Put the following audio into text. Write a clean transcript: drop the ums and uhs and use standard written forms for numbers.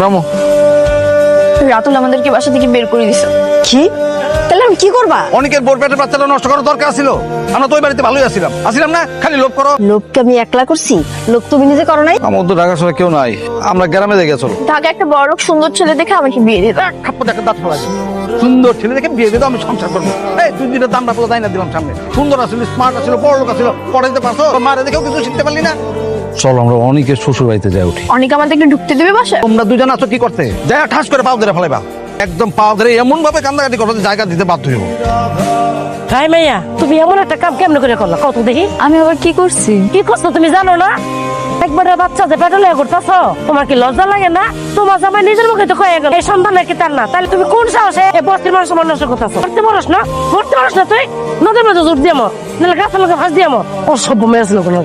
নামো। রাতুল আমাদেরকে বাসা থেকে বের করে দিছে। কি? তাহলে আমি কি করবা? অনেকের বোর পেটের বাচ্চাটা নষ্ট করার দরকার ছিল। আমরা তো ওই বাড়িতে ভালোই আসছিলাম না? খালি লোভ করো। লোককে আমি একলা করছি? লোক তুমি নিজে করো নাই? আমার তো ঢাকা শহরে কেউ নাই, আমরা গ্রামে দেখে চলো। ঢাকা একটা বড় লোক সুন্দর ছেলে দেখে আমাকে বিয়ে দিত। খাপ্পো দেখে দাঁত ফেলা সুন্দর ছেলে দেখে বিয়ে দিতে আমি সংসার করবো। এই 2 দিনের দামটা পুরো না দিলাম সামনে। সুন্দর আছিল, স্মার্ট আছিল, বড় লোক আছিল, পড়াইতে পারছো? মারে দেখেও কিছু শিখতে পারলি না। চল আমরা অনেকের শ্বশুর বাড়িতে যাই উঠি। অনেক আমাদেরকে ঢুকতে দেবে বাসায়? তোমরা দুজন আছো কি করতে? যাই ঠাস করে পাও ধরে ফেলাইবা, একদম পাও ধরে এমন ভাবে কান্দাকাটি করো যে জায়গা দিতে বাধ্য হইব। হাই মাইয়া, তুমি এমন একটা কাম কেমন করে করলা কত দেখি? আমি আবার কি করছি? কি করছো তুমি জানো না? একবারে বাচ্চা যে পেটে লয়ে করতেছো, তোমার কি লজ্জা লাগে না? তোমার জামাই নিজের মুখে তো কয়ে গেল এই সন্তান নাকি তার না, তাহলে তুমি কোন সাহসে এই বস্তির মানুষ নষ্ট করতেছো? করতে পারস না? করতে পারস না তুই? নদীর মধ্যে জোর দিয়ামো, নাহলে গাছের লোকে ফাঁস দিয়ামো। ও সব মেয়েছিল কোনো